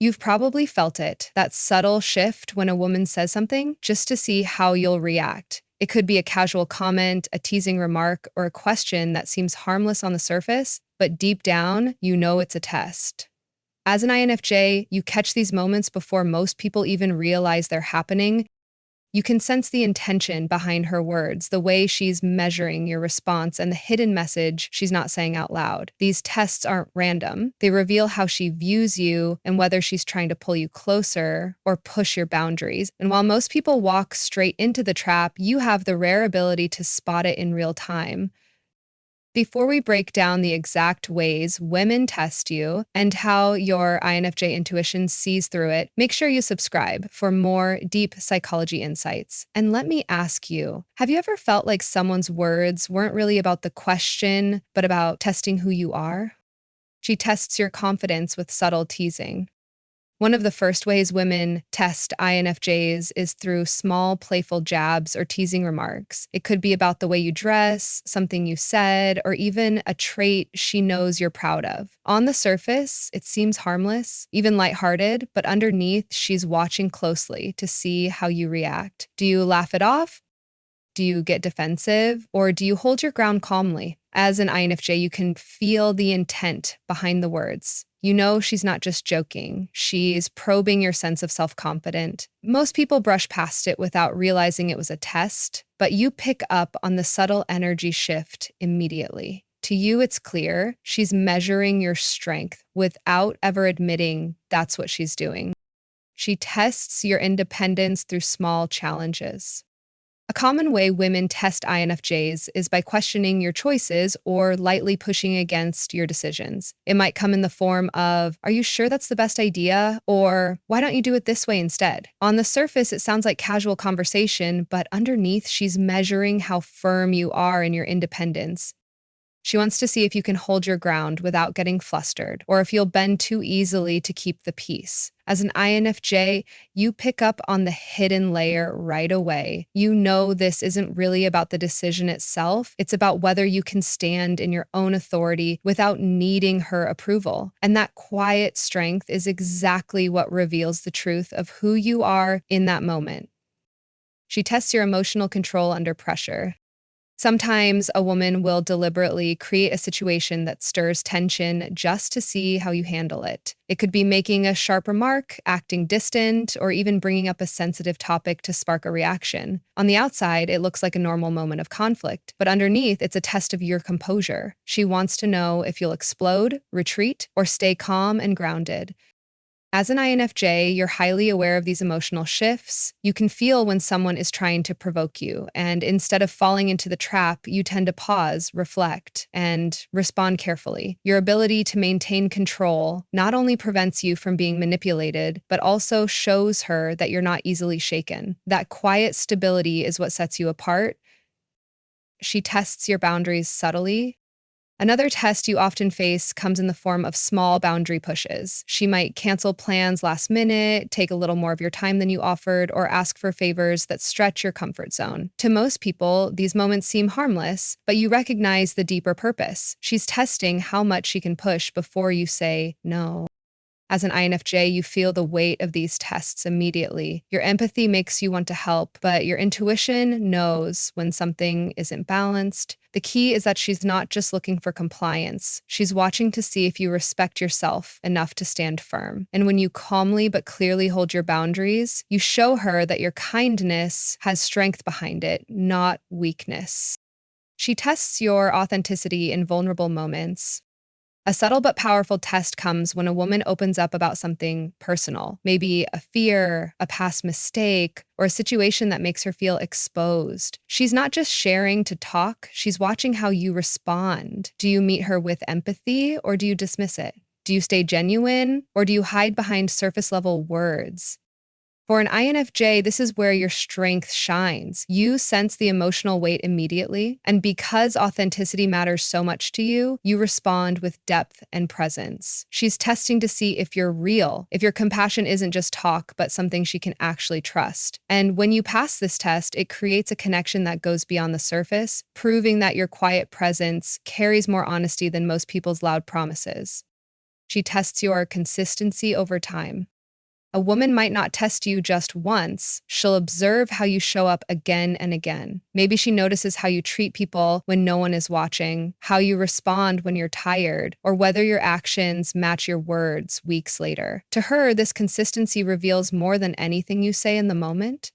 You've probably felt it, that subtle shift when a woman says something, just to see how you'll react. It could be a casual comment, a teasing remark, or a question that seems harmless on the surface, but deep down, you know it's a test. As an INFJ, you catch these moments before most people even realize they're happening. You can sense the intention behind her words, the way she's measuring your response, and the hidden message she's not saying out loud. These tests aren't random. They reveal how she views you and whether she's trying to pull you closer or push your boundaries. And while most people walk straight into the trap, you have the rare ability to spot it in real time. Before we break down the exact ways women test you and how your INFJ intuition sees through it, make sure you subscribe for more deep psychology insights. And let me ask you, have you ever felt like someone's words weren't really about the question, but about testing who you are? She tests your confidence with subtle teasing. One of the first ways women test INFJs is through small, playful jabs or teasing remarks. It could be about the way you dress, something you said, or even a trait she knows you're proud of. On the surface, it seems harmless, even lighthearted, but underneath, she's watching closely to see how you react. Do you laugh it off? Do you get defensive? Or do you hold your ground calmly? As an INFJ, you can feel the intent behind the words. You know she's not just joking. She's probing your sense of self-confidence. Most people brush past it without realizing it was a test, but you pick up on the subtle energy shift immediately. To you, it's clear she's measuring your strength without ever admitting that's what she's doing. She tests your independence through small challenges. A common way women test INFJs is by questioning your choices or lightly pushing against your decisions. It might come in the form of, "Are you sure that's the best idea?" Or, "Why don't you do it this way instead?" On the surface, it sounds like casual conversation, but underneath, she's measuring how firm you are in your independence. She wants to see if you can hold your ground without getting flustered, or if you'll bend too easily to keep the peace. As an INFJ, you pick up on the hidden layer right away. You know this isn't really about the decision itself. It's about whether you can stand in your own authority without needing her approval. And that quiet strength is exactly what reveals the truth of who you are in that moment. She tests your emotional control under pressure. Sometimes a woman will deliberately create a situation that stirs tension just to see how you handle it. It could be making a sharp remark, acting distant, or even bringing up a sensitive topic to spark a reaction. On the outside, it looks like a normal moment of conflict, but underneath, it's a test of your composure. She wants to know if you'll explode, retreat, or stay calm and grounded. As an INFJ, you're highly aware of these emotional shifts. You can feel when someone is trying to provoke you, and instead of falling into the trap, you tend to pause, reflect, and respond carefully. Your ability to maintain control not only prevents you from being manipulated, but also shows her that you're not easily shaken. That quiet stability is what sets you apart. She tests your boundaries subtly. Another test you often face comes in the form of small boundary pushes. She might cancel plans last minute, take a little more of your time than you offered, or ask for favors that stretch your comfort zone. To most people, these moments seem harmless, but you recognize the deeper purpose. She's testing how much she can push before you say no. As an INFJ, you feel the weight of these tests immediately. Your empathy makes you want to help, but your intuition knows when something isn't balanced. The key is that she's not just looking for compliance. She's watching to see if you respect yourself enough to stand firm. And when you calmly but clearly hold your boundaries, you show her that your kindness has strength behind it, not weakness. She tests your authenticity in vulnerable moments. A subtle but powerful test comes when a woman opens up about something personal, maybe a fear, a past mistake, or a situation that makes her feel exposed. She's not just sharing to talk, she's watching how you respond. Do you meet her with empathy or do you dismiss it? Do you stay genuine or do you hide behind surface level words? For an INFJ, this is where your strength shines. You sense the emotional weight immediately, and because authenticity matters so much to you, you respond with depth and presence. She's testing to see if you're real, if your compassion isn't just talk, but something she can actually trust. And when you pass this test, it creates a connection that goes beyond the surface, proving that your quiet presence carries more honesty than most people's loud promises. She tests your consistency over time. A woman might not test you just once. She'll observe how you show up again and again. Maybe she notices how you treat people when no one is watching, how you respond when you're tired, or whether your actions match your words weeks later. To her, this consistency reveals more than anything you say in the moment.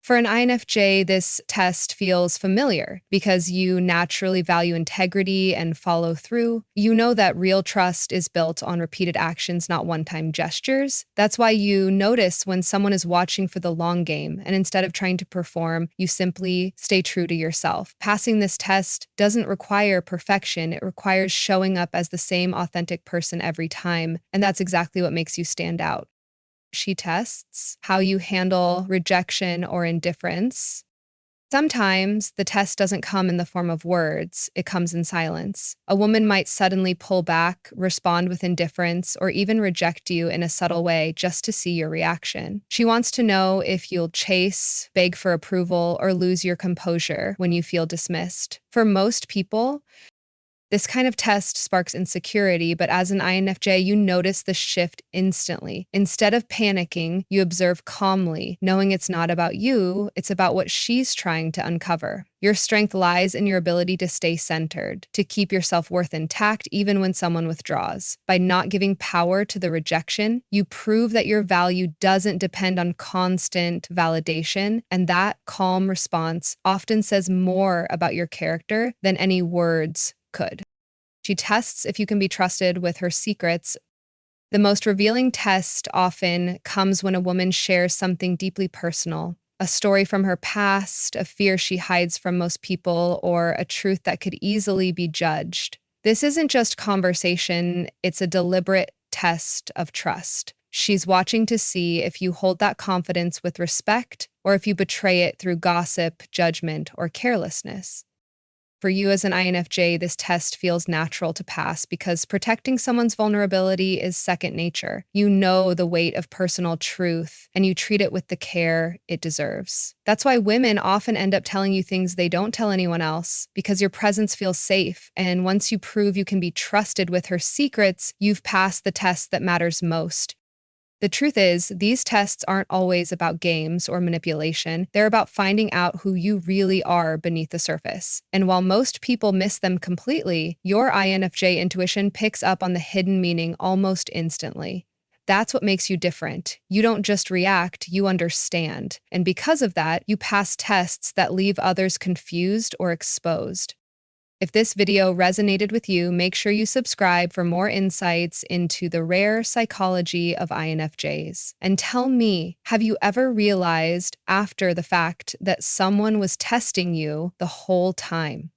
For an INFJ, this test feels familiar because you naturally value integrity and follow through. You know that real trust is built on repeated actions, not one-time gestures. That's why you notice when someone is watching for the long game, and instead of trying to perform, you simply stay true to yourself. Passing this test doesn't require perfection. It requires showing up as the same authentic person every time, and that's exactly what makes you stand out. She tests how you handle rejection or indifference. Sometimes the test doesn't come in the form of words, it comes in silence. A woman might suddenly pull back, respond with indifference, or even reject you in a subtle way just to see your reaction. She wants to know if you'll chase, beg for approval, or lose your composure when you feel dismissed. For most people, this kind of test sparks insecurity, but as an INFJ, you notice the shift instantly. Instead of panicking, you observe calmly, knowing it's not about you, it's about what she's trying to uncover. Your strength lies in your ability to stay centered, to keep your self-worth intact even when someone withdraws. By not giving power to the rejection, you prove that your value doesn't depend on constant validation, and that calm response often says more about your character than any words could. She tests if you can be trusted with her secrets. The most revealing test often comes when a woman shares something deeply personal, a story from her past, a fear she hides from most people, or a truth that could easily be judged. This isn't just conversation, it's a deliberate test of trust. She's watching to see if you hold that confidence with respect or if you betray it through gossip, judgment, or carelessness. For you as an INFJ, this test feels natural to pass because protecting someone's vulnerability is second nature. You know the weight of personal truth, and you treat it with the care it deserves. That's why women often end up telling you things they don't tell anyone else, because your presence feels safe, and once you prove you can be trusted with her secrets, you've passed the test that matters most. The truth is, these tests aren't always about games or manipulation. They're about finding out who you really are beneath the surface. And while most people miss them completely, your INFJ intuition picks up on the hidden meaning almost instantly. That's what makes you different. You don't just react, you understand. And because of that, you pass tests that leave others confused or exposed. If this video resonated with you, make sure you subscribe for more insights into the rare psychology of INFJs. And tell me, have you ever realized after the fact that someone was testing you the whole time?